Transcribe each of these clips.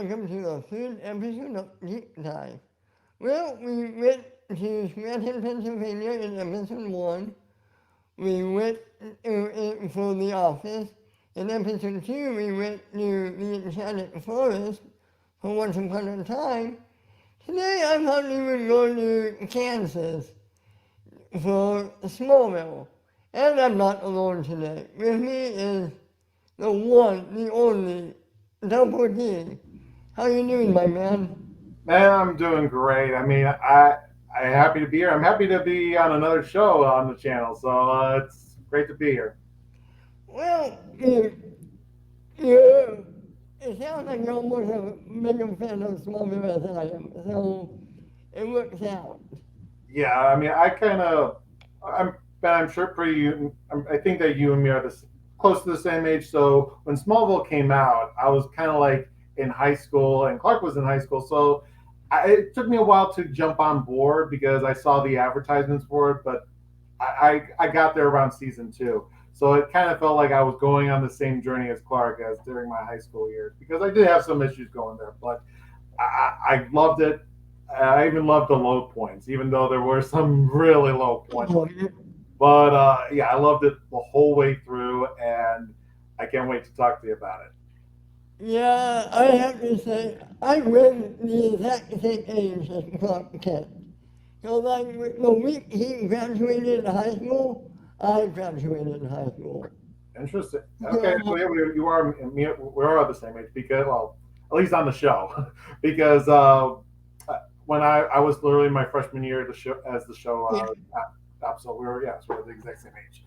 welcome to the third episode of Deep Dive. Well, we went to Scranton, Pennsylvania in episode 1. We went for The Office. In episode 2, we went to the Enchanted Forest for Once Upon a Time. Today, I thought we would go to Kansas for Smallville. And I'm not alone today. With me is the one, the only, Double D. How you doing, my man? Man, I'm doing great. I mean, I'm happy to be here. I'm happy to be on another show on the channel. So it's great to be here. Well, you, it sounds like you're almost a bigger fan of Smallville as I am, so it works out. Yeah, I mean, I'm sure I think that you and me are close to the same age. So when Smallville came out, I was kind of like in high school, and Clark was in high school. So it took me a while to jump on board because I saw the advertisements for it, but I got there around season 2. So it kind of felt like I was going on the same journey as Clark as during my high school years because I did have some issues going there, but I loved it. I even loved the low points, even though there were some really low points. Oh, But yeah, I loved it the whole way through, and I can't wait to talk to you about it. yeah, I have to say, I was the exact same age as Clark Kent. So like the week he graduated high school, I graduated high school. Interesting. Okay, so So, yeah, we are the same age because, well, at least on the show, because when I was literally my freshman year as the show yeah. up, so we were the exact same age.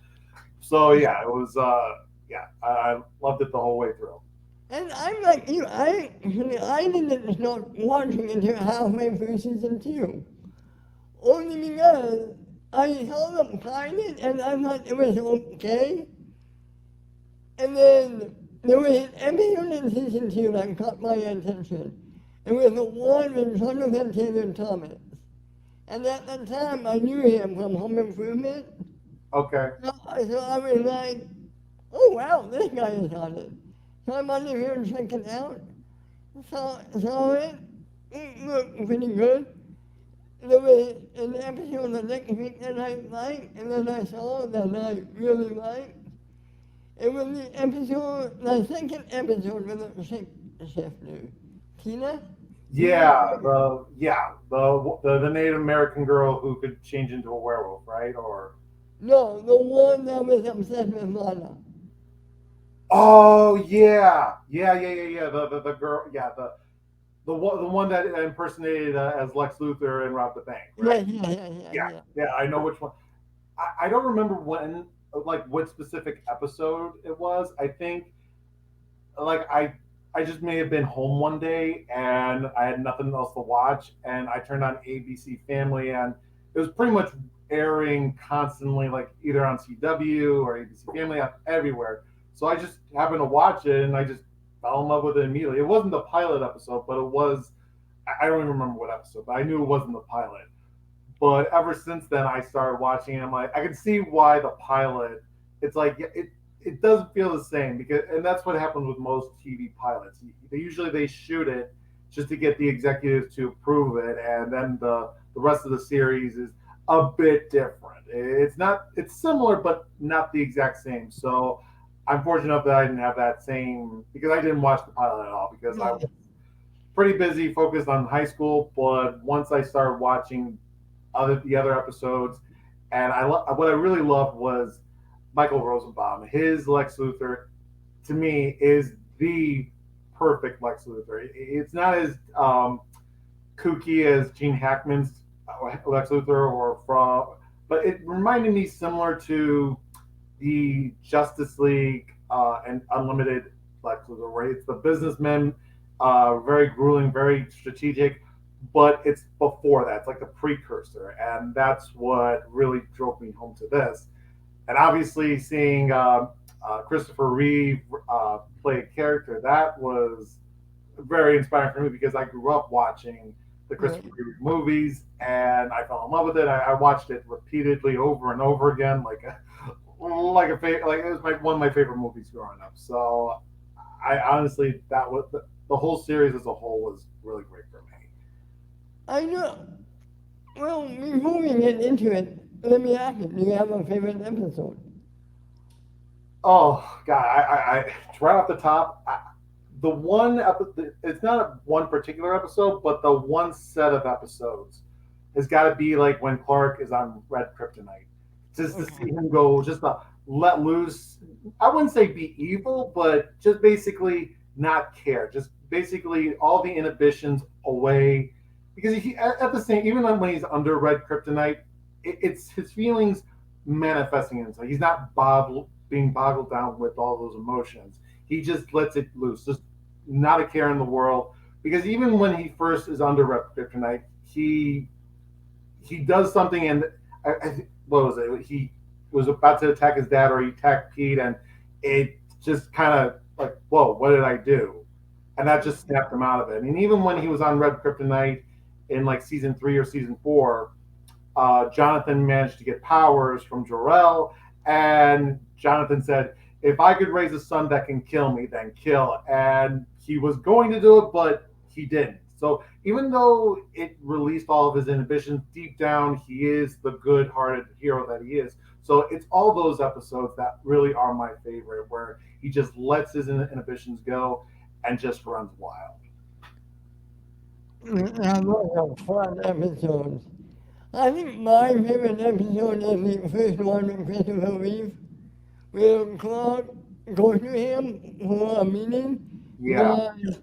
So yeah, it was yeah, I loved it the whole way through. And I'm like you, I didn't start watching until halfway through season 2. Only because I saw them pilot and I thought it was okay. And then there was an episode in season 2 that caught my attention. It was the one with Jonathan Taylor Thomas. And at the time I knew him from Home Improvement. Okay. So I was like, oh wow, this guy is on it. So I wanted to here and check it out. Saw it. It looked pretty good. There was an episode the next week that I liked, and then I saw that I really liked. It was the second episode with the shifter. Tina? Tina? Yeah, the Native American girl who could change into a werewolf, right? Or No, the one that was obsessed with Lana. oh yeah. The girl, yeah, the one that impersonated as Lex Luthor and robbed the bank, Yeah, right? yeah, yeah, yeah, Yeah, yeah. yeah, I know which one. I don't remember when, like, what specific episode it was. I think, like, I just may have been home one day and I had nothing else to watch, and I turned on ABC Family, and it was pretty much airing constantly, like either on CW or ABC Family, everywhere. So I just happened to watch it, and I just fell in love with it immediately. It wasn't the pilot episode, but it was. I don't even remember what episode, but I knew it wasn't the pilot. But ever since then, I started watching, and I'm like, I can see why the pilot. It's like it doesn't feel the same because, and that's what happens with most TV pilots. They shoot it just to get the executives to approve it, and then the rest of the series is a bit different. It's similar, but not the exact same. So I'm fortunate enough that I didn't have that same because I didn't watch the pilot at all because I Yeah. was pretty busy focused on high school. But once I started watching the other episodes, and what I really loved was Michael Rosenbaum. His Lex Luthor to me is the perfect Lex Luthor. It's not as kooky as Gene Hackman's Lex Luthor or from, but it reminded me similar to the Justice League and Unlimited Lex Luthor, right? It's the businessman, very grueling, very strategic, but it's before that. It's like the precursor, and that's what really drove me home to this. And obviously, seeing Christopher Reeve play a character that was very inspiring for me because I grew up watching the Christopher Right. Reeve movies, and I fell in love with it. I watched it repeatedly over and over again, like it was one of my favorite movies growing up. So I honestly the whole series as a whole was really great for me. I know. Well, before we get into it, let me ask you, do you have a favorite episode? Oh God, right off the top, the one it's not one particular episode, but the one set of episodes has got to be like when Clark is on Red Kryptonite, just to see Okay. him go, just to let loose. I wouldn't say be evil, but just basically not care, just basically all the inhibitions away, because he at the same, even when he's under Red Kryptonite, it's his feelings manifesting himself. He's not being boggled down with all those emotions. He just lets it loose, just not a care in the world. Because even when he first is under Red Kryptonite, he does something, and what was it? He was about to attack his dad, or he attacked Pete, and it just kind of like, whoa, what did I do? And that just snapped him out of it. And even when he was on Red Kryptonite in like season 3 or season 4, Jonathan managed to get powers from Jor-El, and Jonathan said, "If I could raise a son that can kill me, then kill." And he was going to do it, but he didn't. So even though it released all of his inhibitions, deep down he is the good-hearted hero that he is. So it's all those episodes that really are my favorite, where he just lets his inhibitions go and just runs wild. Yeah, those are fun episodes. I think my favorite episode is the first one with Christopher Reeve, where Clark goes to him for a meeting Yeah, because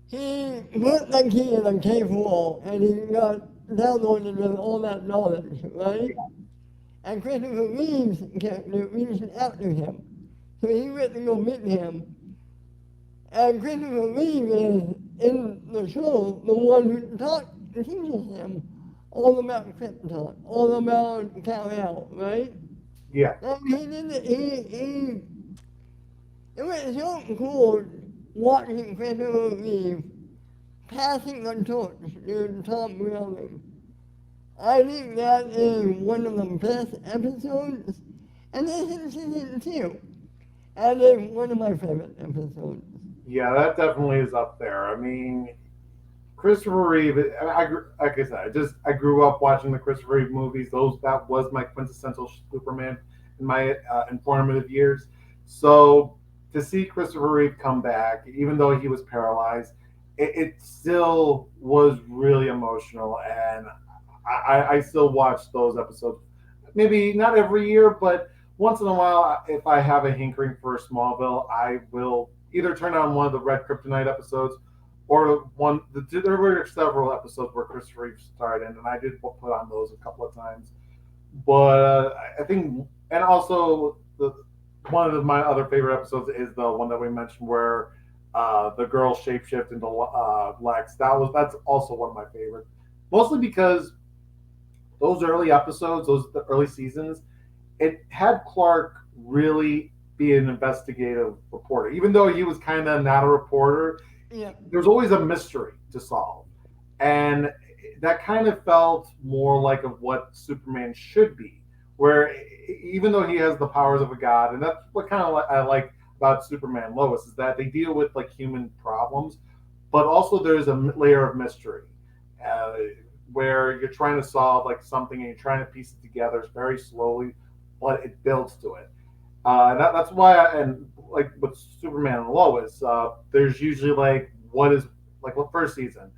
he put the key in the cave wall and he got downloaded with all that knowledge, right? And Christopher Reeve's character reached out to him. So he went to go meet him. And Christopher Reeve is in the show the one who teaches him all about Krypton, all about Kal-El, right? yeah. And he did it, it was so cool watching Christopher Reeve passing the torch to Tom Welling. I think that is one of the best episodes, and this is season 2, and it's one of my favorite episodes. Yeah, that definitely is up there. I mean, Christopher Reeve. Like I said, I grew up watching the Christopher Reeve movies. Those that was my quintessential Superman in my informative years. So to see Christopher Reeve come back, even though he was paralyzed, it still was really emotional, and I still watch those episodes. Maybe not every year, but once in a while, if I have a hankering for Smallville, I will either turn on one of the Red Kryptonite episodes, or one. There were several episodes where Christopher Reeve starred in, and I did put on those a couple of times. But I think, and also one of my other favorite episodes is the one that we mentioned where the girl shapeshift into Lex. That's also one of my favorites, mostly because those early episodes, those the early seasons, it had Clark really be an investigative reporter. Even though he was kind of not a reporter, Yeah, there's always a mystery to solve. And that kind of felt more like of what Superman should be, where even though he has the powers of a god, and that's what kind of I like about Superman and Lois, is that they deal with like human problems, but also there's a layer of mystery. Uh, where you're trying to solve like something and you're trying to piece it together very slowly, but it builds to it. And that's why, and like with Superman and Lois, there's usually like what is like what first season,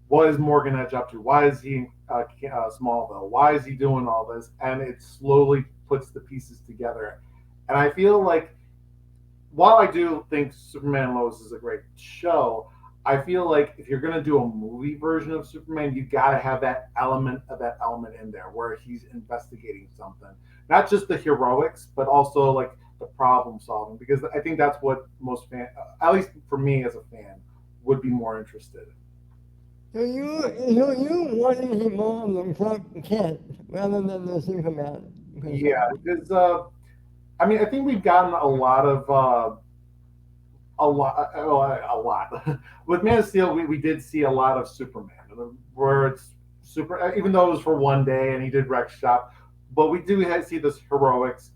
what is Morgan Edge up to? Why is he in Smallville? Why is he doing all this? And it slowly puts the pieces together. And I feel like while I do think Superman and Lois is a great show, I feel like if you're gonna do a movie version of Superman, you gotta have that element in there where he's investigating something, not just the heroics, but also like the problem solving. Because I think that's what most fans, at least for me as a fan, would be more interested in. so you wanted him on the Clark Kent rather than the Superman Yeah, person. because I mean, I think we've gotten a lot. With Man of Steel, we did see a lot of Superman, where it's super. Even though it was for one day and he did wreck shop, but we do see this heroics.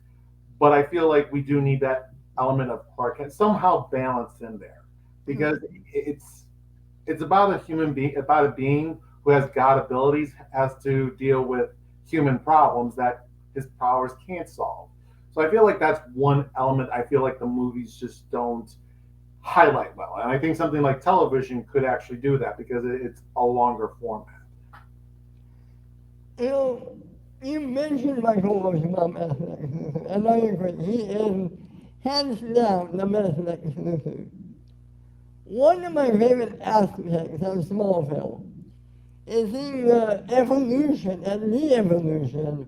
But I feel like we do need that. element of Clark Kent somehow balanced in there because it's about a human being, about a being who has God abilities, has to deal with human problems that his powers can't solve. So I feel like that's one element I feel like the movies just don't highlight well. And I think something like television could actually do that because it's a longer format. You know, you mentioned Michael Rosenbaum as Lex Luthor, and I agree. He is hands down the best Lex Luthor. One of my favorite aspects of Smallville is seeing the evolution and the evolution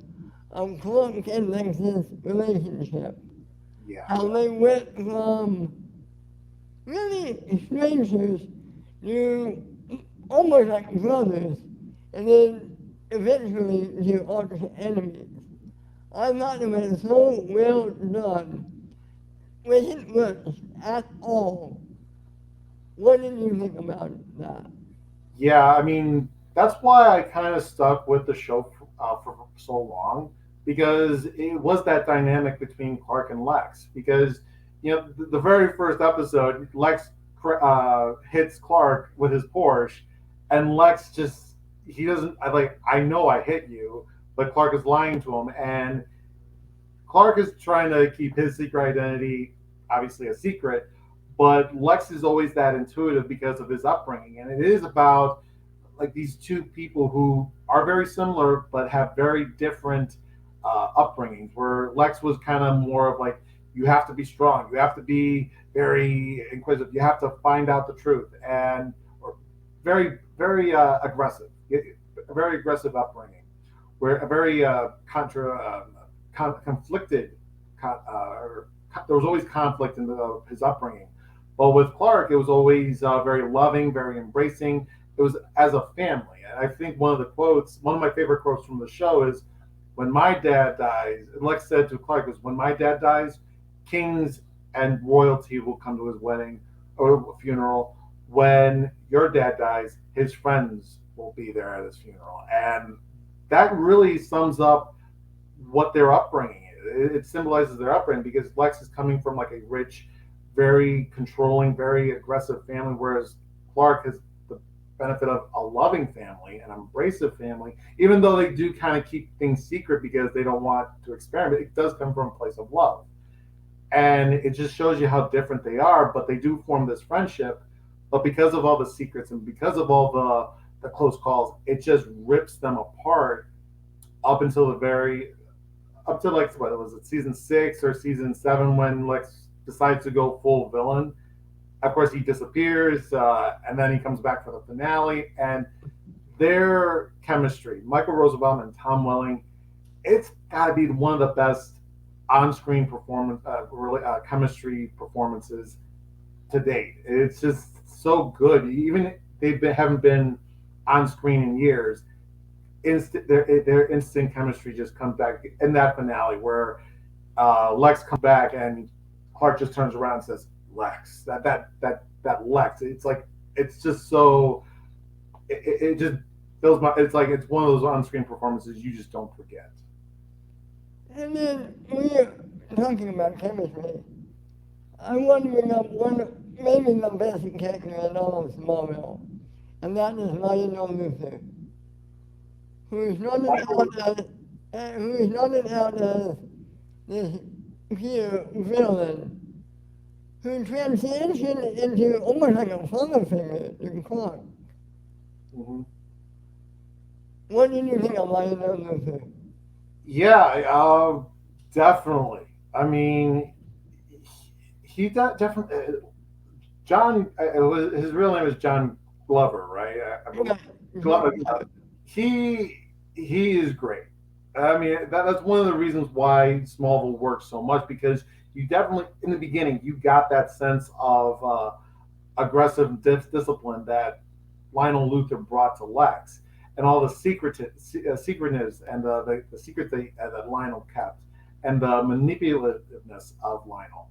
of Clark and Lex's relationship. Yeah. How they went from really strangers to almost like brothers, and then eventually to arch enemies. I thought it was so well done. Was it worse at all? What did you think about that? Yeah, I mean, that's why I kind of stuck with the show for so long because it was that dynamic between Clark and Lex. Because, the very first episode, Lex hits Clark with his Porsche, and Lex just, he doesn't, I know I hit you, but Clark is lying to him. And Clark is trying to keep his secret identity, obviously a secret, but Lex is always that intuitive because of his upbringing. And it is about like these two people who are very similar but have very different upbringings. Where Lex was kind of more of like, you have to be strong, you have to be very inquisitive, you have to find out the truth, and or very very aggressive, a very aggressive upbringing, where a very conflicted, there was always conflict in his upbringing. But with Clark, it was always very loving, very embracing. It was as a family. And I think one of my favorite quotes from the show is, when my dad dies, and Lex said to Clark, was, when my dad dies, kings and royalty will come to his wedding or funeral. When your dad dies, his friends will be there at his funeral. And that really sums up what their upbringing is. It symbolizes their upbringing because Lex is coming from like a rich, very controlling, very aggressive family, whereas Clark has the benefit of a loving family, an abrasive family, even though they do kind of keep things secret because they don't want to experiment. It does come from a place of love. And it just shows you how different they are, but they do form this friendship. But because of all the secrets and because of all the close calls, it just rips them apart up until the very up to like what was it, season 6 or season 7, when Lex decides to go full villain. Of course, he disappears, and then he comes back for the finale. And their chemistry, Michael Rosenbaum and Tom Welling, it's got to be one of the best on-screen chemistry performances to date. It's just so good. Even haven't been on screen in years. Their instant chemistry just comes back in that finale where Lex comes back and Clark just turns around and says, "Lex." That Lex. It's like it's just so. It just fills my. It's like it's one of those on-screen performances you just don't forget. And then we're talking about chemistry. I want to bring up maybe the best character in all of Smallville, and that is Lionel Luthor, who is not an out as, who is not an out as this pure villain, who transitioned into almost like a father figure to Clark. Mm-hmm. What did you think of Lionel Luthor? Yeah, definitely. I mean, he definitely. John, his real name is John Glover, right? I believe. Glover. He he is great. I mean, that's one of the reasons why Smallville works so much, because you definitely in the beginning you got that sense of aggressive discipline that Lionel Luthor brought to Lex, and all the secretiveness and the secrets that Lionel kept, and the manipulativeness of Lionel.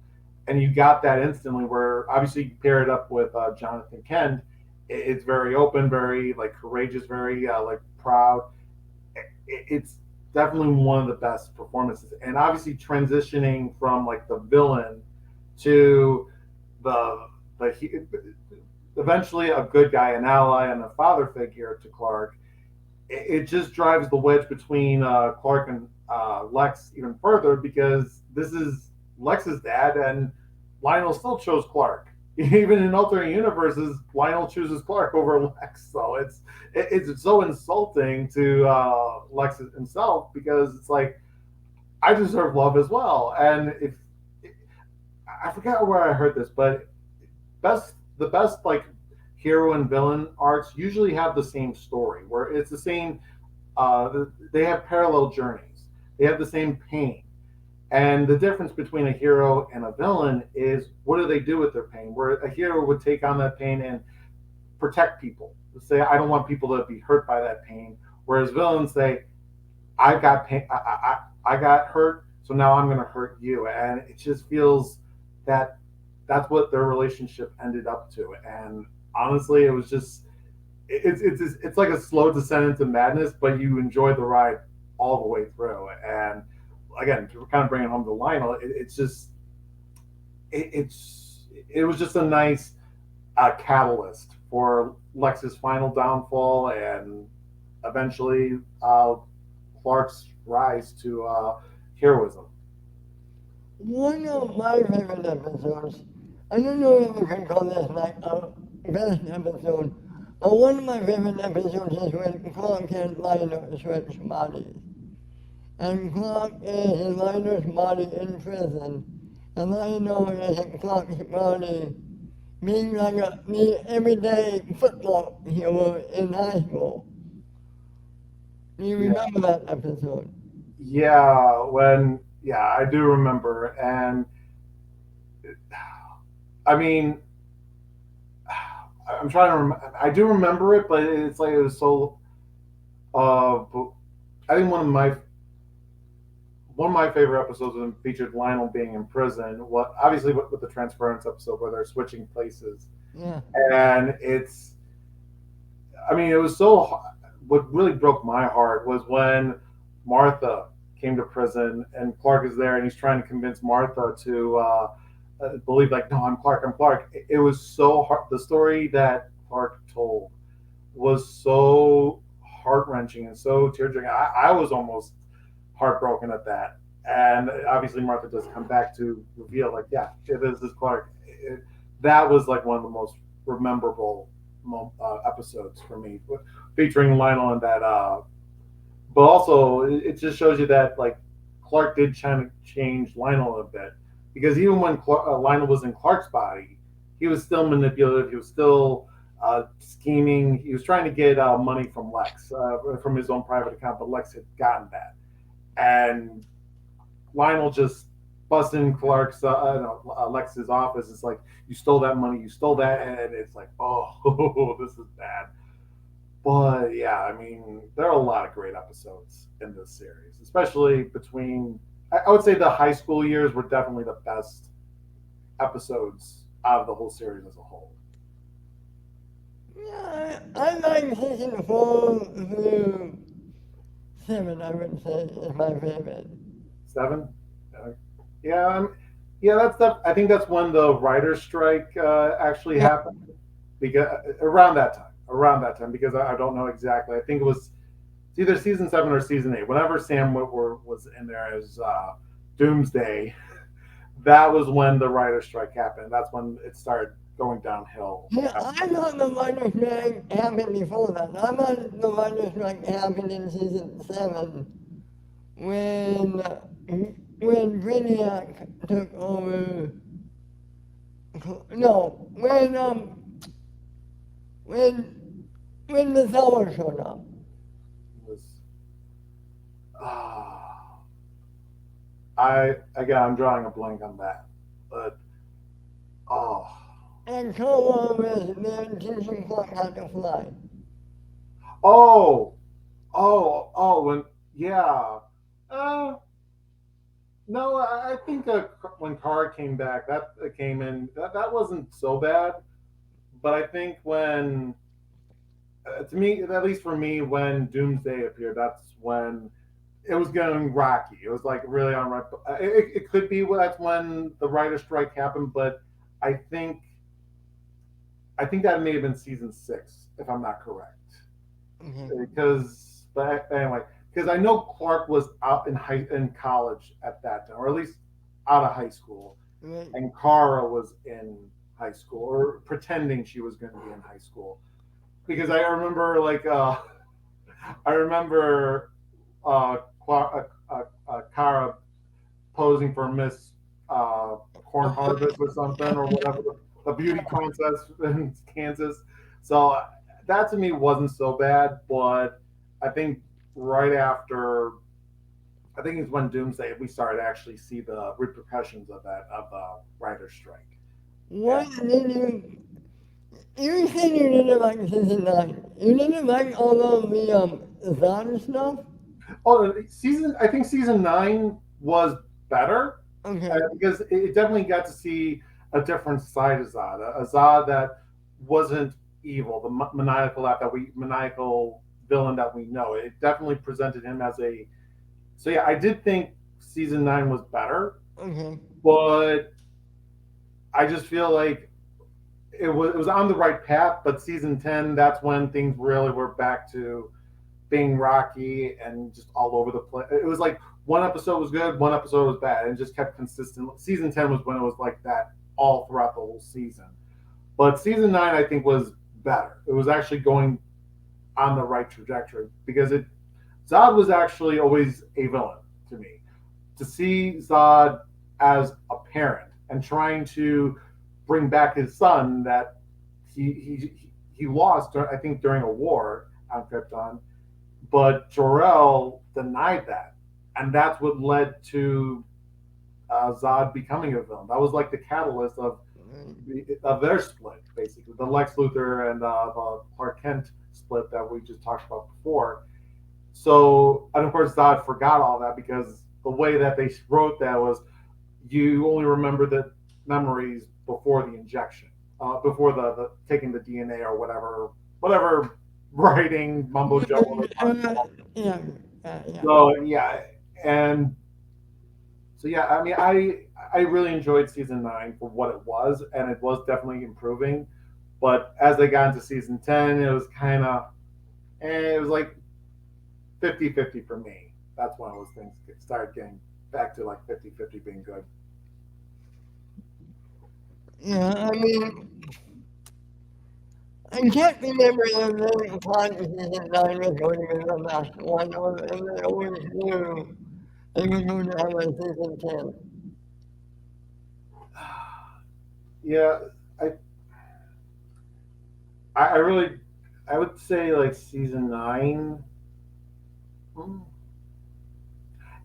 And you got that instantly, where obviously you pair it up with Jonathan Kent. It's very open, very like courageous, very like proud. It's definitely one of the best performances. And obviously transitioning from like the villain to the eventually a good guy, an ally, and a father figure to Clark. It just drives the wedge between Clark and Lex even further because this is Lex's dad, and Lionel still chose Clark. Even in alternate universes, Lionel chooses Clark over Lex. So it's so insulting to Lex himself because it's like I deserve love as well. And if I forgot where I heard this, but the best like hero and villain arcs usually have the same story where it's the same. They have parallel journeys. They have the same pain. And the difference between a hero and a villain is what do they do with their pain? Where a hero would take on that pain and protect people. Say, I don't want people to be hurt by that pain. Whereas villains say, I got pain, I got hurt, so now I'm going to hurt you. And it just feels that that's what their relationship ended up to. And honestly, it was just it's like a slow descent into madness, but you enjoy the ride all the way through. And again, to kind of bring it home to Lionel, it's just it was just a nice catalyst for Lex's final downfall and eventually Clark's rise to heroism. One of my favorite episodes, I don't know if we can call this like a best episode, but one of my favorite episodes is when Clark and Lionel switch bodies. And Clark is in Lionel's body in prison, and Lionel is in Clark's body being like the everyday football hero in high school. Do you Yeah, remember that episode? yeah, I do remember, and I mean, I'm trying to. I do remember it, but it's like it was so. I think one of my favorite episodes when featured Lionel being in prison. What obviously with the transference episode where they're switching places, Yeah. and it's. I mean, it was so. What really broke my heart was when Martha came to prison and Clark is there and he's trying to convince Martha to believe like, no, I'm Clark, I'm Clark. It was so hard. The story that Clark told was so heart wrenching and so tear jerking. I was almost heartbroken at that. And obviously, Martha does come back to reveal, like, yeah, this is Clark. That was like one of the most memorable episodes for me, featuring Lionel and that. But also, it just shows you that like Clark did kind of change Lionel a bit because even when Lionel was in Clark's body, he was still manipulative. He was still scheming. He was trying to get money from Lex from his own private account, but Lex had gotten that, and Lionel just busts in Clark's no, Lex's office. It's like you stole that money, you stole that, and it's like, oh, this is bad. But yeah, I mean, there are a lot of great episodes in this series, especially between. I would say the high school years were definitely the best episodes out of the whole series as a whole. Yeah, I like season 4 through 7, I would say, is my favorite. Seven, uh, yeah, yeah. I think that's when the writer's strike actually Yeah, happened because around that time because I don't know exactly. I think it was it's either season 7 or season 8. Whenever Sam Witwer was in there as Doomsday, that was when the writer's strike happened. That's when it started going downhill. yeah, I thought the writer's strike happened before that. I thought the writer's strike happened in season 7 when, when Brainiac took over. No, when, when the Thor showed up. It was, uh, I'm drawing a blank on that, but oh And Thor was there teaching Clark how to fly. oh when yeah. Uh, no, I think when Kara came back, that came in. That wasn't so bad, but I think when to me, at least for me, when Doomsday appeared, that's when it was getting rocky. It was like really on right. It could be that's when the writer strike happened, but I think I think that may have been season 6, if I'm not correct. Okay. Because, but anyway, because I know Clark was out in college at that time, or at least out of high school, Right. and Kara was in high school or pretending she was going to be in high school. Because I remember I remember Kara posing for Miss Corn Harvest or something or whatever the beauty contest in Kansas. So that to me wasn't so bad, but I think right after I think it's when Doomsday we started to actually see the repercussions of that of the writer's strike. What And did you said you didn't like season 9. You didn't like all of the Zod stuff? season I think season 9 was better Okay. because it definitely got to see a different side of Zod, a Zod that wasn't evil, the maniacal villain that we know. It definitely presented him as a. So yeah, I did think season 9 was better, Okay. but I just feel like it was on the right path. But season 10, that's when things really were back to being rocky and just all over the place. It was like one episode was good, one episode was bad, and just kept consistent. Season 10 was when it was like that all throughout the whole season. But season 9, I think, was better. It was actually going on the right trajectory because it Zod was actually always a villain to me. To see Zod as a parent and trying to bring back his son that he lost, I think, during a war on Krypton, but Jor-El denied that, and that's what led to Zod becoming a villain. That was like the catalyst of their split, basically the Lex Luthor and the Clark Kent split that we just talked about before. So, and of course, Zod forgot all that because the way that they wrote that was you only remember the memories before the injection, before the taking the DNA or whatever writing mumbo jumbo they're talking Uh, about. yeah. Yeah. So yeah, and so yeah, I mean, I really enjoyed season 9 for what it was, and it was definitely improving. But as they got into season 10, it was kind of, it was like 50-50 for me. That's when those things started getting back to like 50-50 being good. Yeah. I mean, I can't remember the very part of season 9 was going to be the last one, and I always knew it was going to have a season 10. Yeah, I I really I would say like season 9. Hmm.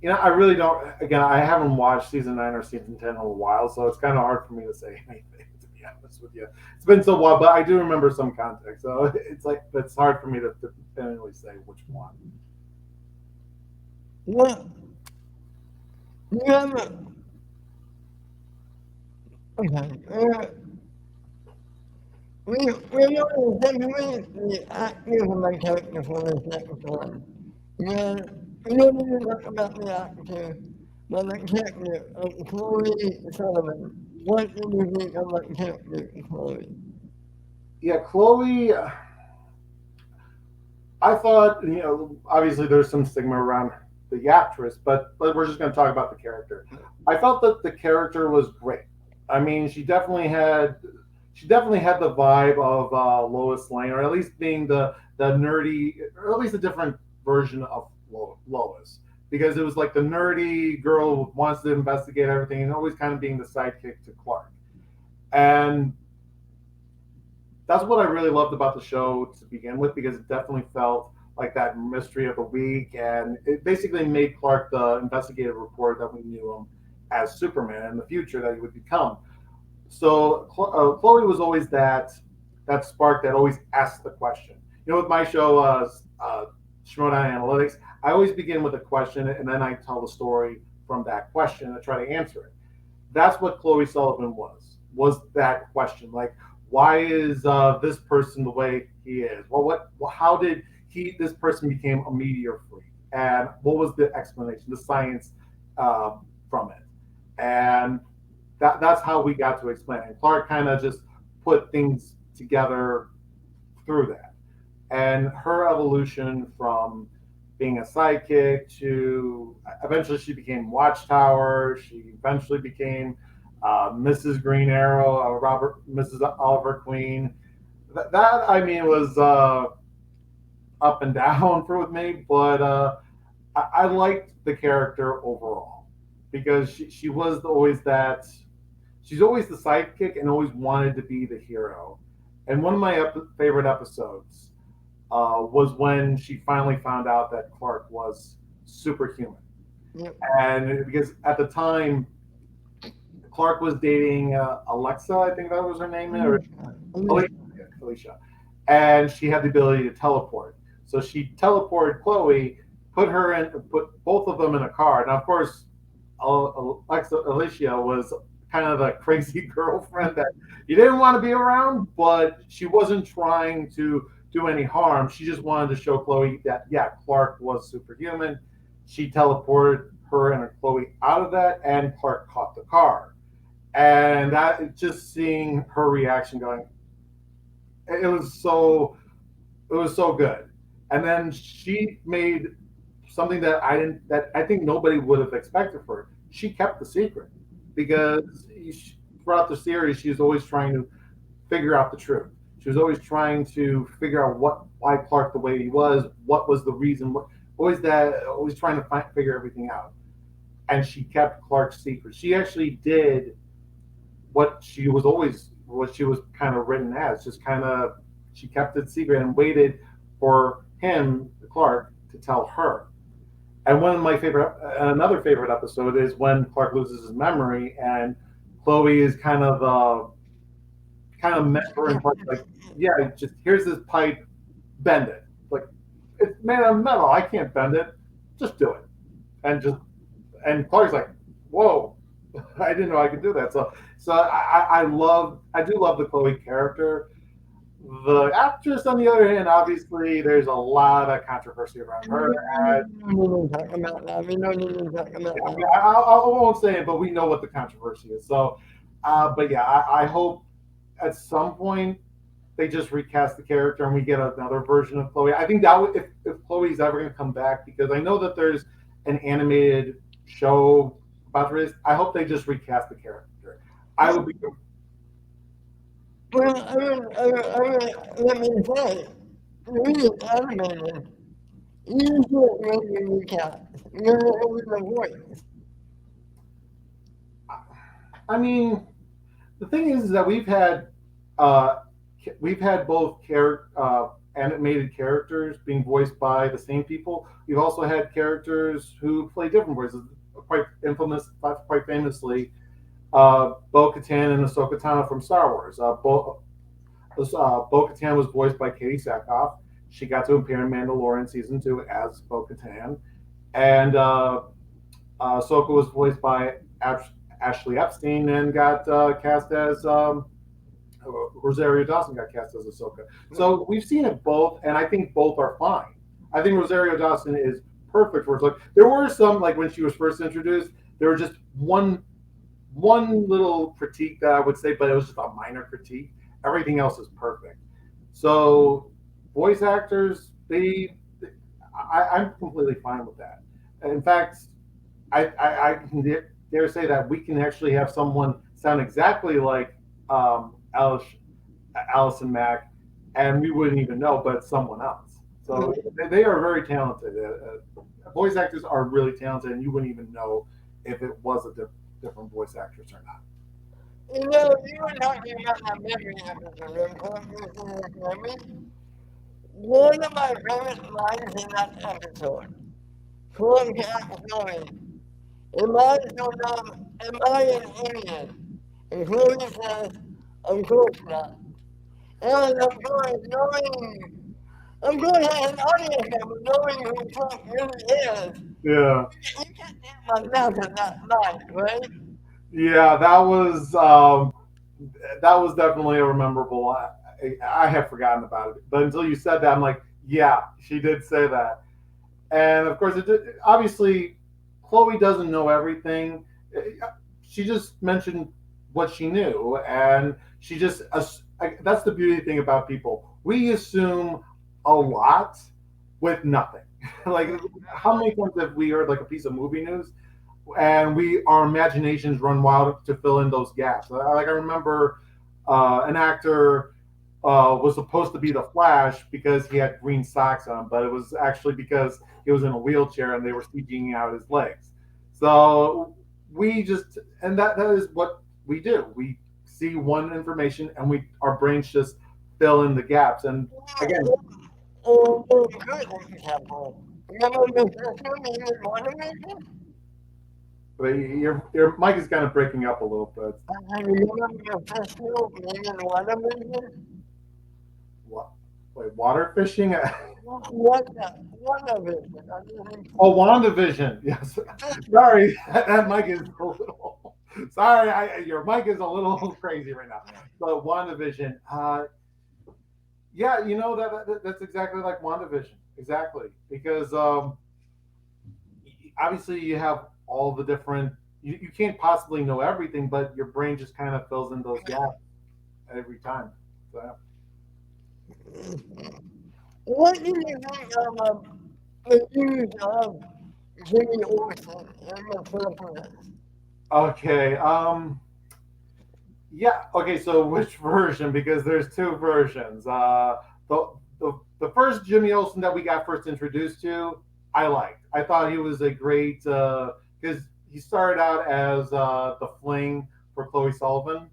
I really don't. Again, I haven't watched season 9 or season 10 in a while, so it's kind of hard for me to say anything. To be honest with you, it's been so while, but I do remember some context, so it's hard for me to definitively say which one. Well, you have a, okay. We're not essentially the actors of my character for this next one. Yeah, we don't need to talk about the actor, but the character of Chloe Sullivan. What did you think of that character, Chloe? Yeah, Chloe. I thought, obviously there's some stigma around the actress, but we're just going to talk about the character. I felt that the character was great. I mean, she definitely had the vibe of Lois Lane, or at least being the nerdy, or at least a different version of Lois, because it was like the nerdy girl who wants to investigate everything and always kind of being the sidekick to Clark. And that's what I really loved about the show to begin with because it definitely felt like that mystery of the week, and it basically made Clark the investigative reporter that we knew him as Superman in the future that he would become. So Chloe was always that spark that always asked the question. With my show, Schmodown Analytics, I always begin with a question and then I tell the story from that question and try to answer it. That's what Chloe Sullivan was that question, like why is this person the way he is? Well, how did this person became a meteor freak? and what was the explanation, the science uh, from it, and that's how we got to explain it. And Clark kind of just put things together through that, and her evolution from being a sidekick to eventually she became Watchtower. She eventually became Mrs. Green Arrow, Mrs. Oliver Queen. That I mean was up and down for with me, but I liked the character overall because she was always that. She's always the sidekick and always wanted to be the hero. And one of my favorite episodes was when she finally found out that Clark was superhuman. Yep. And because at the time, Clark was dating Alexa, I think that was her name, or Alicia, Alicia, and she had the ability to teleport. So she teleported Chloe, put both of them in a car. Now, of course, Alicia was kind of the crazy girlfriend that you didn't want to be around, but she wasn't trying to do any harm. She just wanted to show Chloe that yeah, Clark was superhuman. She teleported her and Chloe out of that, and Clark caught the car. And that just seeing her reaction, going, it was so it was so good. And then she made something that I think nobody would have expected for her. She kept the secret because throughout the series she was always trying to figure out the truth. She was always trying to figure out why Clark the way he was, what was the reason, always trying to figure everything out. And she kept Clark's secret. She actually did what she was kind of written as, just kind of she kept it secret and waited for him, Clark, to tell her. And another favorite episode is when Clark loses his memory and Chloe is kind of mentoring Clark, like, yeah, just here's this pipe, bend it. Like, it's made of metal, I can't bend it, just do it. And just and Clark's like, whoa, I didn't know I could do that. So I do love the Chloe character. The actress, on the other hand, obviously, there's a lot of controversy around her. We don't talk about that. We don't need to talk about that. I won't say it, but we know what the controversy is. So, but yeah, I hope at some point they just recast the character and we get another version of Chloe. I think that would, if Chloe's ever going to come back, because I know that there's an animated show about this. I hope they just recast the character. I would be. Well, let me say, we animated. You get when you recap. You're over the voice. I mean, the thing is that uh, we've had both animated characters being voiced by the same people. We've also had characters who play different voices. Quite famously, Bo-Katan and Ahsoka Tano from Star Wars. Bo-Katan was voiced by Katie Sackhoff. She got to appear in Mandalorian season 2 as Bo-Katan, and Ahsoka was voiced by Ashley Epstein and got cast as Rosario Dawson got cast as Ahsoka. So we've seen it both, and I think both are fine. I think Rosario Dawson is perfect for Ahsoka. There were some, like when she was first introduced, there were just one little critique that I would say, but it was just a minor critique. Everything else is perfect. So voice actors, I'm completely fine with that. In fact, I can dare say that we can actually have someone sound exactly like Allison Mack, and we wouldn't even know, but someone else. So they are very talented. Voice actors are really talented, and you wouldn't even know if it was a different voice actress or not. You know, you were talking about that memory episode. I'm talking memory. One of my favorite lines in that episode, from Cat Chloe, am I so dumb? Am I an idiot? And Chloe says, of course not. And of course, of course, as an audience member, knowing who Trump really is, Yeah, you can't take my mouth at that line, right? yeah, that was definitely a memorable. I had forgotten about it, but until you said that, I'm like, yeah, she did say that. And of course, obviously, Chloe doesn't know everything. She just mentioned what she knew, and she just that's the beauty thing about people. We assume a lot with nothing. Like, how many times have we heard like a piece of movie news, and our imaginations run wild to fill in those gaps. Like, I remember an actor was supposed to be the Flash because he had green socks on, but it was actually because he was in a wheelchair and they were CGing out his legs. So we just, and that is what we do. We see one information and our brains just fill in the gaps. And again, Or a good example. Remember the first one in WandaVision? your mic is kind of breaking up a little bit. I remember the first one in WandaVision. What? Wait, water fishing? WandaVision. I mean, Oh, WandaVision. Yes. Sorry, that mic is a little. Sorry, your mic is a little crazy right now. But WandaVision, yeah, that's exactly like WandaVision, exactly, because obviously you have all the different. You can't possibly know everything, but your brain just kind of fills in those gaps every time. So, what do you think of the use of Jimmy Olsen in the Philippines? okay. Yeah. Okay. So which version? Because there's two versions. The first Jimmy Olsen that we got first introduced to, I liked. I thought he was a great because he started out as the fling for Chloe Sullivan,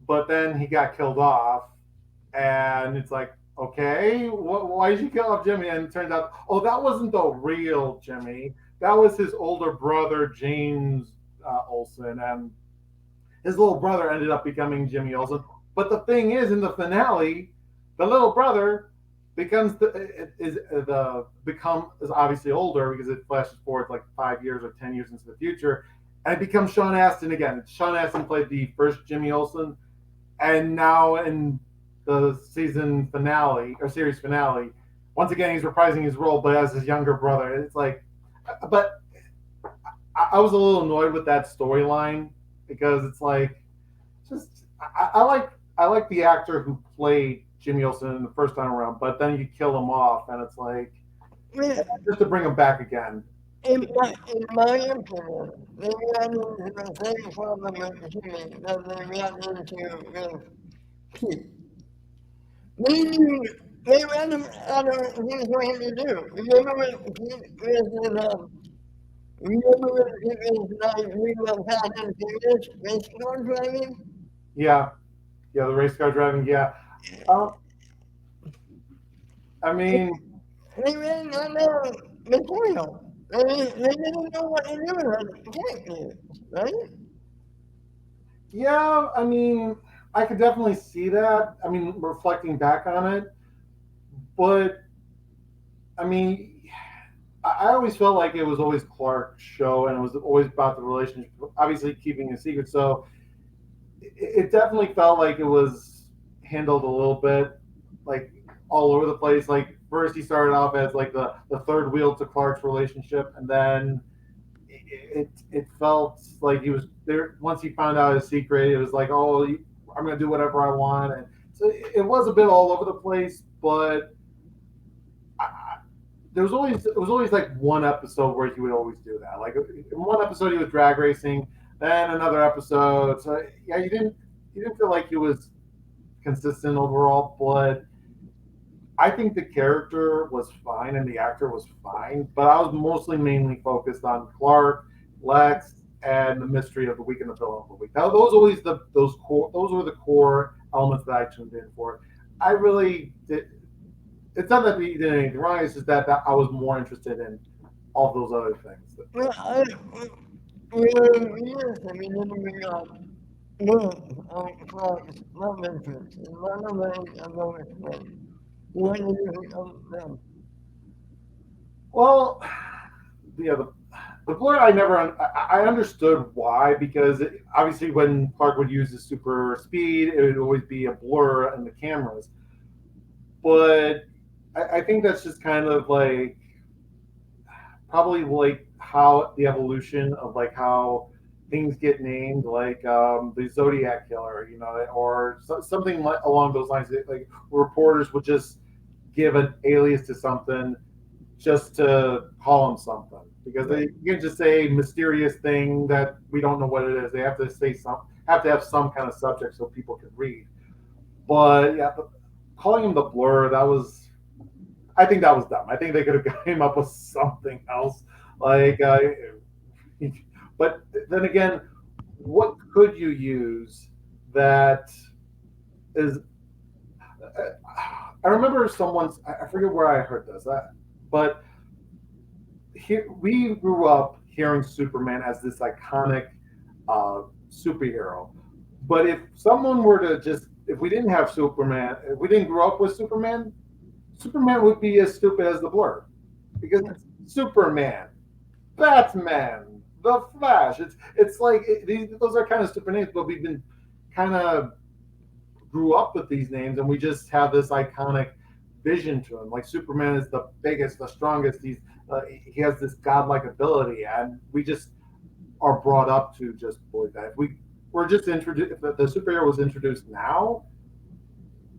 but then he got killed off, and it's like, okay, why did you kill off Jimmy? And it turns out, oh, that wasn't the real Jimmy. That was his older brother James Olsen, and his little brother ended up becoming Jimmy Olsen. But the thing is, in the finale, the little brother becomes is obviously older because it flashes forward like 5 years or 10 years into the future, and it becomes Sean Astin again. Sean Astin played the first Jimmy Olsen, and now in the season finale or series finale, once again he's reprising his role, but as his younger brother. It's like, but I was a little annoyed with that storyline because it's like, just I like the actor who played Jimmy Olsen the first time around, but then you kill him off, and it's like just to bring him back again. In my opinion, they ran into the same problem with Jimmy that they ran into with Pete. They knew they ran out of things for him to do. Remember when Pete was in remember when Pete was like real fast and furious race car driving? Yeah, yeah, the race car driving. Yeah, um, I mean, They ran out of material. They didn't know what to do with the characters, right? yeah, I mean, I could definitely see that. I mean, reflecting back on it, but I mean, I always felt like it was always Clark's show, and it was always about the relationship. Obviously, keeping a secret, so it definitely felt like it was handled a little bit like all over the place. Like, first he started off as like the third wheel to Clark's relationship, and then it felt like he was there once he found out his secret. It was like, oh, I'm gonna do whatever I want, and so it was a bit all over the place. But there was always like one episode where he would always do that. Like, in one episode he was drag racing, then another episode. So yeah, you didn't feel like he was consistent overall, but I think the character was fine and the actor was fine. But I was mostly mainly focused on Clark, Lex, and the mystery of the week and the villain of the week. Now, those were the core elements that I tuned in for. I really did. It's not that we did anything wrong. It's just that I was more interested in all those other things. Well, yes, I mean, then we got one Clark's love interest, and one of them I've always played. What do you think of them? Well, yeah, the blur I never I understood why, because obviously when Clark would use his super speed, it would always be a blur in the cameras. But I think that's just kind of like probably like how the evolution of like how things get named, like the Zodiac Killer, or something like, along those lines. Like reporters would just give an alias to something just to call them something because they Right. you can't just say mysterious thing that we don't know what it is. They have to say have to have some kind of subject so people can read. But yeah, but calling him the Blur, that was I think that was dumb. I think they could have came up with something else. Like, but then again, what could you use that is? I remember someone's. I forget where I heard this, but here we grew up hearing Superman as this iconic superhero. But if someone were to just, if we didn't have Superman, if we didn't grow up with Superman, Superman would be as stupid as the Blur, because it's Superman, Batman, the Flash. It's like those are kind of stupid names, but we've been kind of grew up with these names, and we just have this iconic vision to him. Like Superman is the biggest, the strongest. He has this godlike ability, and we just are brought up to just believe that. If we were just introduced, if the superhero was introduced now,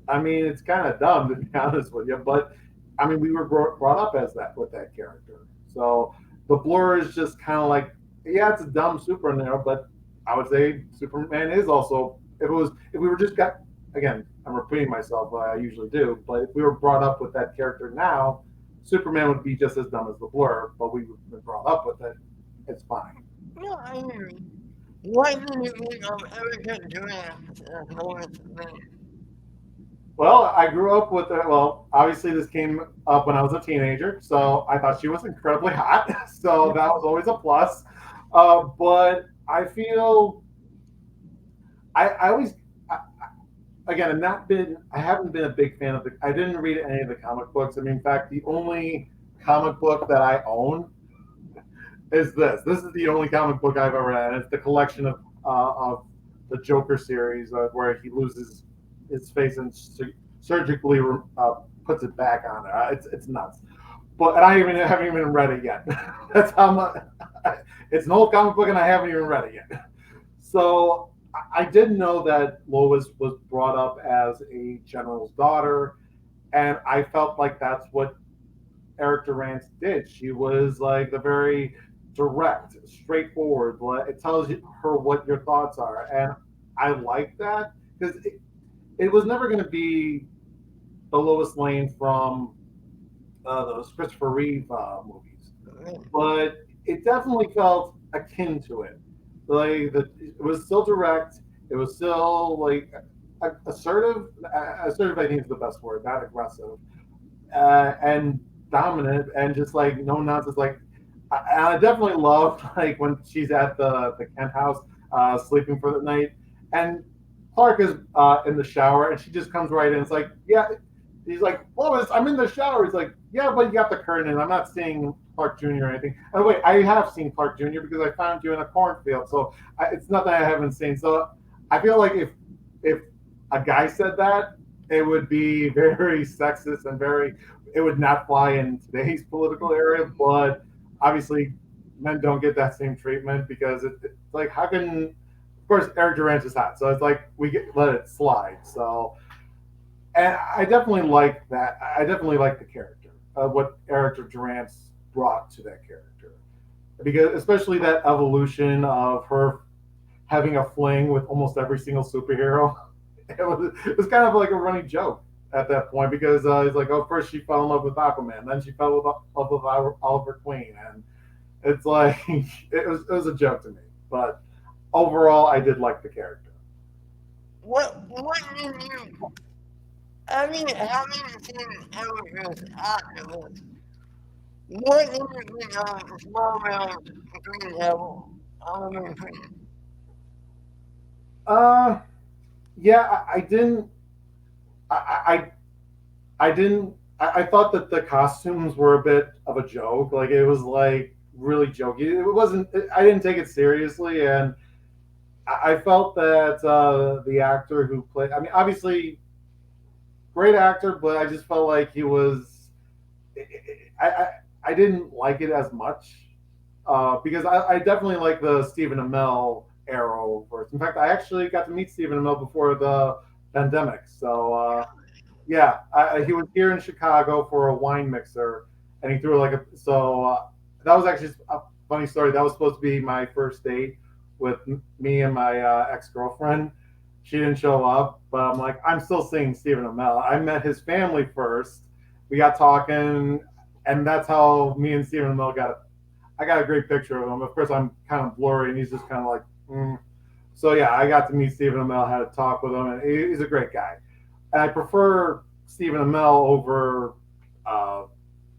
I mean, it's kind of dumb to be honest with you, but I mean, we were brought up as that with that character. So the Blur is just kind of like, yeah, it's a dumb superhero, but I would say Superman is also. If we were just got again, I'm repeating myself. I usually do, but if we were brought up with that character now, Superman would be just as dumb as the Blur, but we would been brought up with it. It's fine. No, I agree. What did you think of Erica Durant as Lois Lane? Well, I grew up with it. Well, obviously, this came up when I was a teenager, so I thought she was incredibly hot. So that was always a plus. But I feel I always, again, I haven't been a big fan of I didn't read any of the comic books. I mean, in fact, the only comic book that I own is this. This is the only comic book I've ever read. And it's the collection of the Joker series where he loses his face and surgically puts it back on there. It's nuts. But and haven't even read it yet. That's how much. It's an old comic book, and I haven't even read it yet. So I did know that Lois was brought up as a general's daughter, and I felt like that's what Eric Durant did. She was like the very direct, straightforward. It tells her what your thoughts are, and I like that because it was never going to be the Lois Lane from those Christopher Reeve movies, but it definitely felt akin to it. It was still direct. It was still like assertive. Assertive, I think, is the best word, not aggressive, and dominant, and just like no nonsense. Like I definitely loved like when she's at the Kent house sleeping for the night, and Clark is in the shower, and she just comes right in. It's like, yeah, he's like, Lois, I'm in the shower. He's like, yeah, but you got the curtain, and I'm not seeing Clark Jr. or anything. Oh wait, I have seen Clark Jr. because I found you in a cornfield, so it's nothing I haven't seen. So I feel like if a guy said that, it would be very sexist and it would not fly in today's political area. But obviously, men don't get that same treatment because it's like how can, of course, Eric Durant is hot, so it's like let it slide. So and I definitely like that. I definitely like the character of what Eric Durant brought to that character, because especially that evolution of her having a fling with almost every single superhero. It was kind of like a running joke at that point because it's like, oh, first she fell in love with Aquaman, then she fell in love with Oliver Queen, and it's like it was a joke to me. But overall, I did like the character. What did you? I mean, having seen Erica's after this, what did you think of Smallville Green Devil? Oliver Queen. Uh, yeah, I didn't. I didn't. I thought that the costumes were a bit of a joke. Like it was like really jokey. It wasn't. I didn't take it seriously, and I felt that the actor who played. I mean, obviously, great actor, but I just felt like he was. I I didn't like it as much because I definitely like the Stephen Amell Arrow verse. In fact, I actually got to meet Stephen Amell before the pandemic. So yeah, he was here in Chicago for a wine mixer, and he threw like a. So that was actually a funny story. That was supposed to be my first date with me and my ex girlfriend. She didn't show up, but I'm like, I'm still seeing Stephen Amell. I met his family first. We got talking, and that's how me and Stephen Amell got. I got a great picture of him. Of course, I'm kind of blurry, and he's just kind of like. So yeah, I got to meet Stephen Amell, had a talk with him, and he's a great guy. And I prefer Stephen Amell over uh,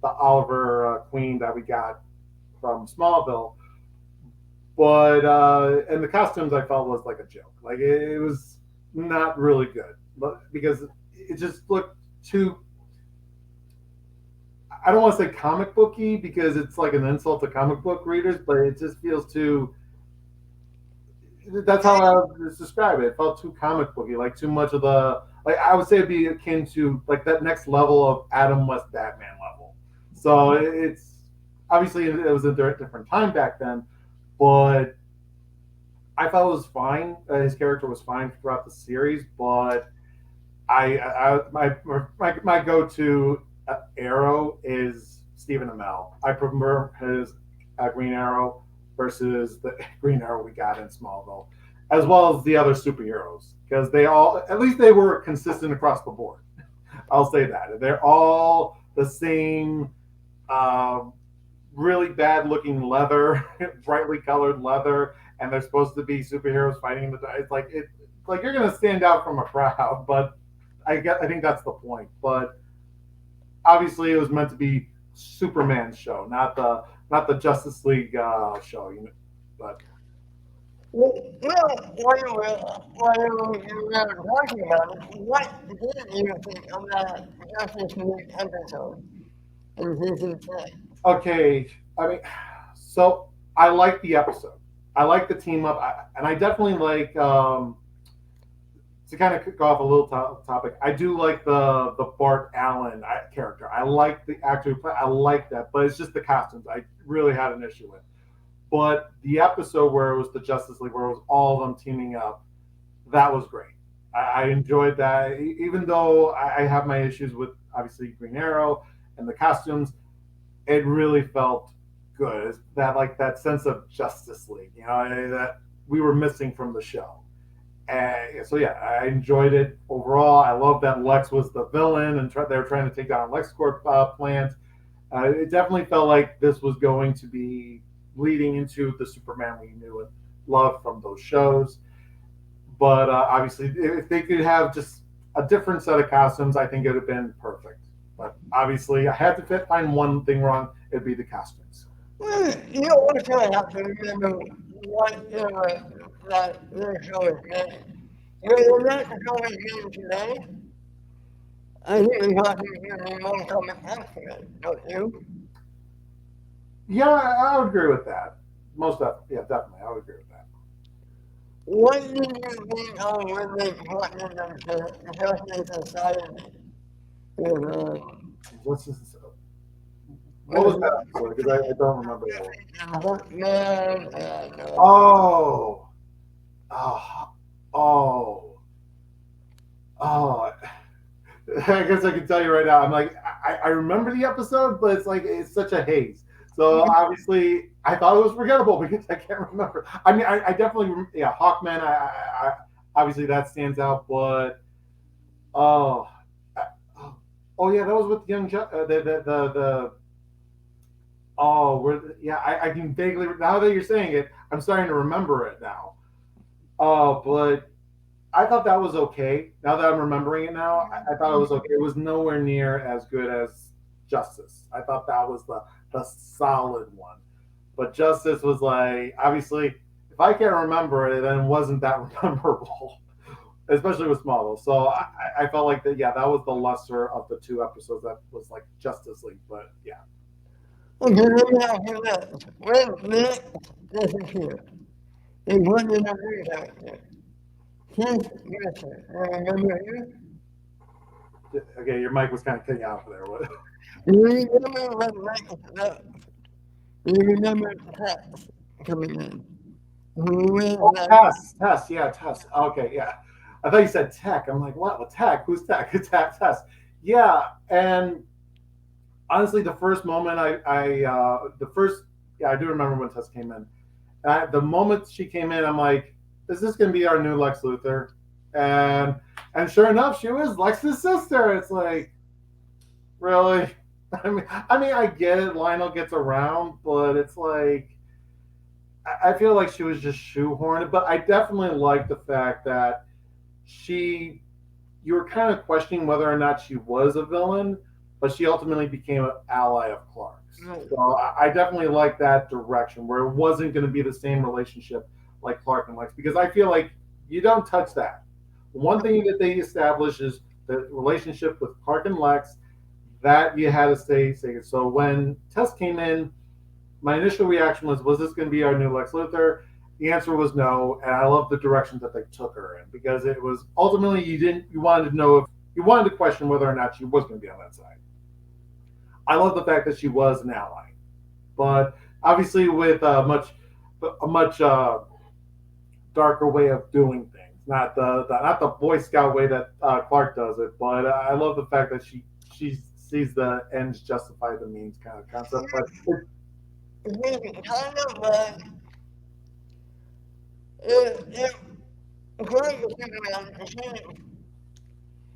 the Oliver Queen that we got from Smallville. But and the costumes I felt was like a joke. Like it was not really good, but because it just looked too. I don't want to say comic booky because it's like an insult to comic book readers, but it just feels too. That's how I would describe it. It felt too comic booky, like too much of the. Like I would say it'd be akin to like that next level of Adam West Batman level. So it's obviously it was a different time back then, but I thought it was fine. His character was fine throughout the series, but my go to Arrow is Stephen Amell. I prefer his Green Arrow versus the Green Arrow we got in Smallville, as well as the other superheroes because they all at least they were consistent across the board. I'll say that they're all the same. Um, Really bad looking leather, brightly colored leather, and they're supposed to be superheroes fighting in the dark. It's like you're gonna stand out from a crowd, but I think that's the point. But obviously, it was meant to be Superman's show, not the Justice League show. But Well, while you were talking about it, what did you think of that Justice League episode in season 3? okay, I mean, so I like the episode. I like the team up, and I definitely like to kind of kick off a little topic. I do like the Bart Allen character. I like the actor who play. I like that, but it's just the costumes I really had an issue with. But the episode where it was the Justice League, where it was all of them teaming up, that was great. I enjoyed that, even though I have my issues with obviously Green Arrow and the costumes. It really felt good. It's that like that sense of Justice League, that we were missing from the show. And so yeah, I enjoyed it overall. I love that Lex was the villain and they were trying to take down LexCorp plant. It definitely felt like this was going to be leading into the Superman we knew and loved from those shows. But obviously, if they could have just a different set of costumes, I think it would have been perfect. But obviously, I had to find one thing wrong. It'd be the costumes. Well, you also have to remember what era that the show is made. When that show is made today, I think we have to be more comic accurate, don't you? Yeah, I would agree with that. Most definitely, yeah, definitely, I would agree with that. What did you think of when they brought in the Justice Society? With, What's this? What was that episode? Because I don't remember that one. Hawkman and Oh, oh, oh, oh. I guess I can tell you right now. I'm like, I remember the episode, but it's like it's such a haze. So obviously, I thought it was forgettable because I can't remember. I mean, I definitely, yeah, Hawkman. Obviously that stands out, but oh, oh yeah, that was with young the oh, yeah, I can vaguely now that you're saying it, I'm starting to remember it now. Oh, but I thought that was okay. Now that I'm remembering it now, I thought it was okay. It was nowhere near as good as Justice. I thought that was the solid one. But Justice was like obviously if I can't remember it, then it wasn't that memorable, especially with Smallville. So I felt like that. Yeah, that was the lesser of the two episodes that was like Justice League. But yeah, okay, let me ask you this. When Nick disappeared, he put in a new character. Keith Richards, remember you? Okay, your mic was kind of cutting out there. What? You remember when Lex, you remember Tex coming in? Who is Oh, that? Tess, yeah, Tess. Okay, yeah. I thought you said Tech. I'm like, what? Well, Tech? Who's Tech? Tess. Yeah, and honestly, the first moment yeah, I do remember when Tess came in. The moment she came in, I'm like, is this going to be our new Lex Luthor? And and sure enough, she was Lex's sister. It's like, really? I get it. Lionel gets around, but it's like, I feel like she was just shoehorned. But I definitely like the fact that she, you were kind of questioning whether or not she was a villain, but she ultimately became an ally of Clark's. Right. So I definitely like that direction where it wasn't going to be the same relationship like Clark and Lex, because I feel like you don't touch that. One thing that they established is the relationship with Clark and Lex, that you had to stay safe. So when Tess came in, my initial reaction was this going to be our new Lex Luthor? The answer was no, and I love the direction that they took her in, because it was ultimately you wanted to know if you wanted to question whether or not she was going to be on that side. I love the fact that she was an ally, but obviously with a much darker way of doing things, not the Boy Scout way that Clark does it, but I love the fact that she sees the ends justify the means kind of concept. But It's kind of like, if according to Superman,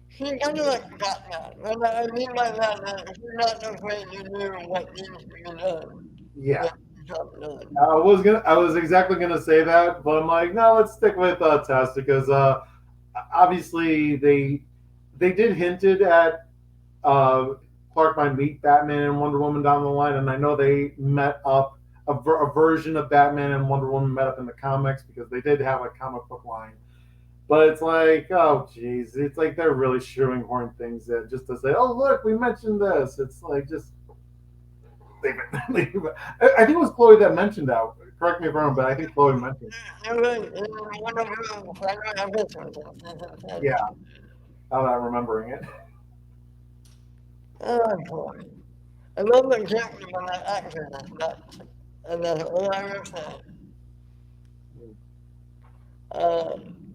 she's kind of like Batman. And I mean by that, she's not afraid to do what needs to be done to yeah, get the job done. I was exactly gonna say that, but I'm like, no, let's stick with Tess, because obviously they did hinted at uh, Clark might meet Batman and Wonder Woman down the line, and I know they met up. A version of Batman and Wonder Woman met up in the comics, because they did have a comic book line. But it's like, oh, geez, it's like they're really shoehorn things in just to say, oh, look, we mentioned this. It's like, just leave it. Leave it. I think it was Chloe that mentioned that. Correct me if I'm wrong, but I think Chloe mentioned. It was one of her final episodes of season Yeah, 10. now that I'm remembering it. Oh boy. I love the character when that actor is nuts. And that's all I will say. Um,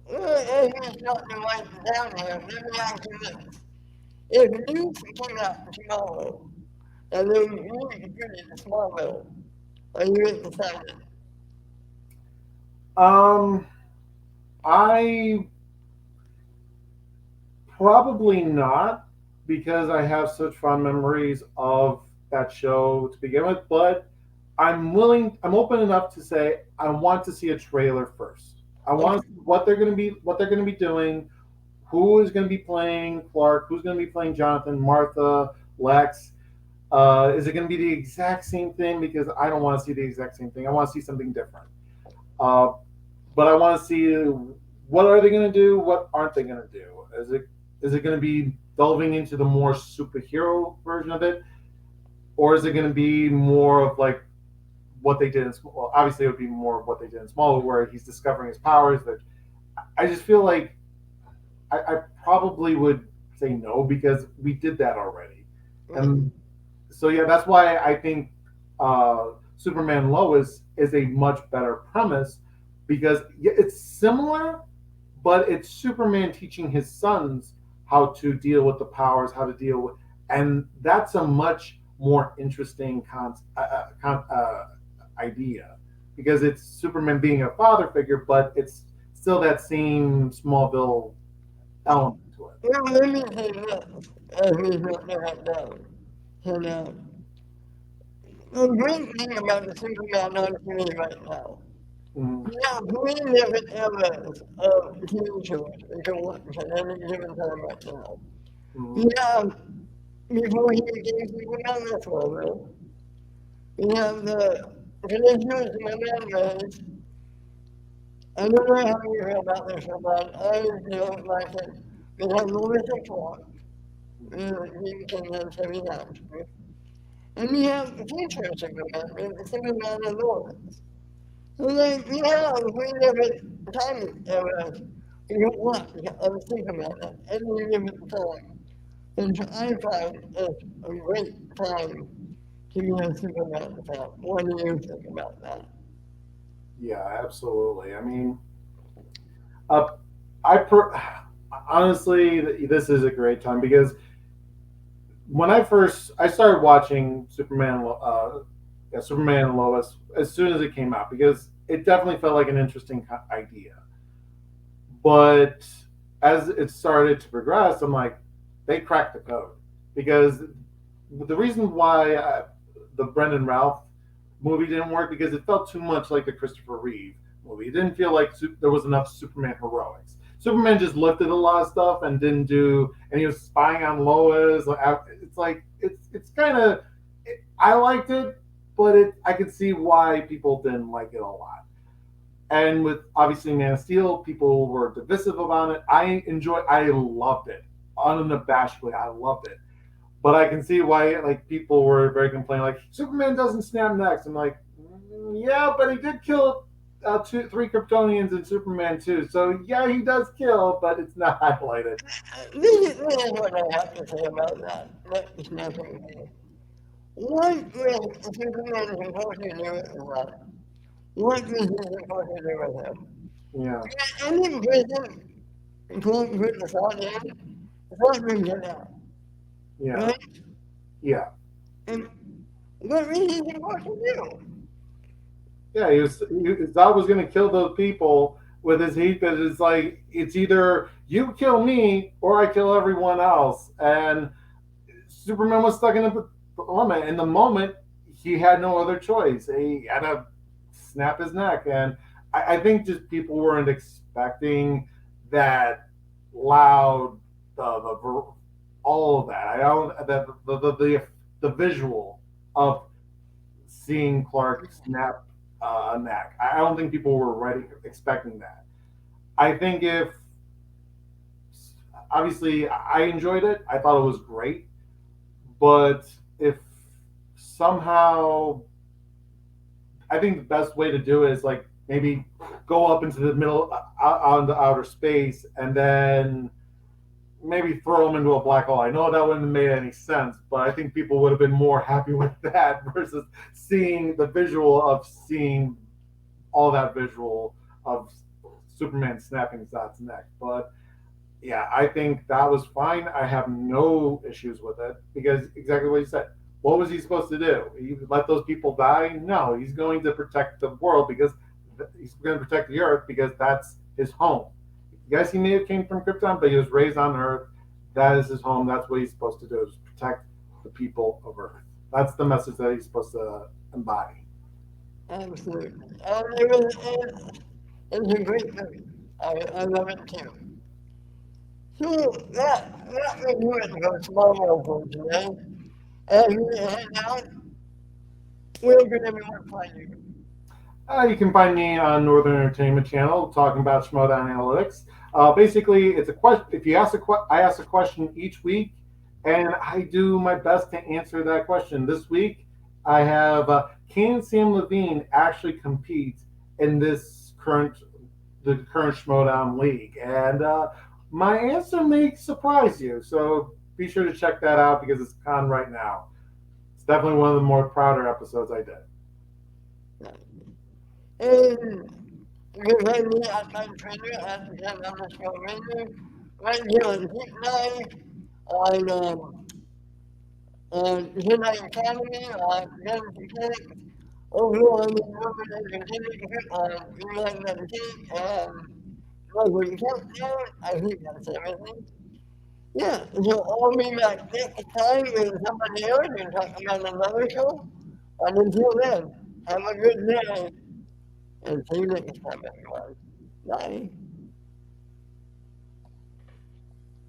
well, if he's not the right down here, let me ask you this. If news came out tomorrow and there was really good in Smallville, are you excited? Um, I Probably not, because I have such fond memories of that show to begin with. But I'm open enough to say I want to see a trailer first. I want to see what they're going to be doing, who is going to be playing Clark, who's going to be playing Jonathan, Martha, Lex. Is it going to be the exact same thing? Because I don't want to see the exact same thing. I want to see something different. Uh, but I want to see, what are they going to do? What aren't they going to do? Is it going to be delving into the more superhero version of it, or is it going to be more of like what they did in Well, obviously, it would be more of what they did in Smallville, where he's discovering his powers. That I just feel like I probably would say no, because we did that already, and so yeah, that's why I think Superman Lois is a much better premise, because yeah, it's similar, but it's Superman teaching his sons how to deal with the powers, how to deal with, and that's a much more interesting idea, because it's Superman being a father figure, but it's still that same Smallville element to it. Well, let me say this, as we put that down. You know, the great thing about the Superman on TV right now, Mm, you have three different eras of TV shows you can watch at any given time right now. mm, You have, before he became Superman, that's Smallville. You have the traditional Superman days. I don't know how you feel about this, but I feel like it. We have Louis and Clark, you can have Terry Hatcher. And we have the future Superman, with Superman and Lois. So like, we have three different time eras you watch and think about it any given time. And I find it's a great time to be a Superman fan. What do you think about that? Yeah, absolutely. I mean, uh, I per- honestly, this is a great time because when I started watching yeah, Superman and Lois as soon as it came out because it definitely felt like an interesting idea. But as it started to progress, I'm like, they cracked the code because the reason why the Brendan Ralph movie didn't work because it felt too much like the Christopher Reeve movie. It didn't feel like there was enough Superman heroics. Superman just lifted a lot of stuff and didn't do, and he was spying on Lois. It's like it's kind of. I liked it, but I could see why people didn't like it a lot. And with obviously Man of Steel, people were divisive about it. I loved it unabashedly. I loved it, but I can see why like people were very complaining. Like Superman doesn't snap necks. I'm like, yeah, but he did kill three Kryptonians in Superman too. So yeah, he does kill, but it's not highlighted. This is what I have to say about that. That's nothing new. What will Superman supposed to do with that? What is he supposed to do with him? Yeah, I'm in prison, can't put the thought in, the thought brings it out, yeah, right? yeah, And what is he supposed to do? yeah. He thought was going to kill those people with his heat, but it's like it's either you kill me or I kill everyone else. And Superman was stuck in a dilemma. In the moment, he had no other choice. He had to snap his neck, and I think just people weren't expecting that loud, all of that. I don't the visual of seeing Clark snap a neck. I don't think people were ready expecting that. I think if obviously I enjoyed it, I thought it was great. But if somehow, I think the best way to do it is like maybe go up into the middle, out into outer space, and then maybe throw them into a black hole. I know that wouldn't have made any sense, but I think people would have been more happy with that versus seeing the visual of seeing all that visual of Superman snapping Zod's neck. But yeah, I think that was fine. I have no issues with it because exactly what you said. What was he supposed to do? He let those people die? No, he's going to protect the world because he's going to protect the Earth because that's his home. Yes, he may have came from Krypton, but he was raised on Earth. That is his home. That's what he's supposed to do: is protect the people of Earth. That's the message that he's supposed to embody. Absolutely. It's a great movie. I love it too. So that will do it for Smallville for today. As we head out, where can everyone find you? You can find me on Northern Entertainment Channel talking about Schmodown Analytics. Basically, it's a question. If you ask I ask a question each week, and I do my best to answer that question. This week, I have can Sam Levine actually compete in the current Schmodown League? And my answer may surprise you. So be sure to check that out because it's on right now. It's definitely one of the more prouder episodes I did. And you can find me at my Twitter at @10_radio, right here on Tonight, on Tonight Academy, on Netflix, over on the Urban Entertainment, on Rewind Meditate, and Local Countdown. I think that's everything. Yeah, so I'll be back next time with somebody else and talk about another show. And until then, have a good day and see you next time, everyone. Bye.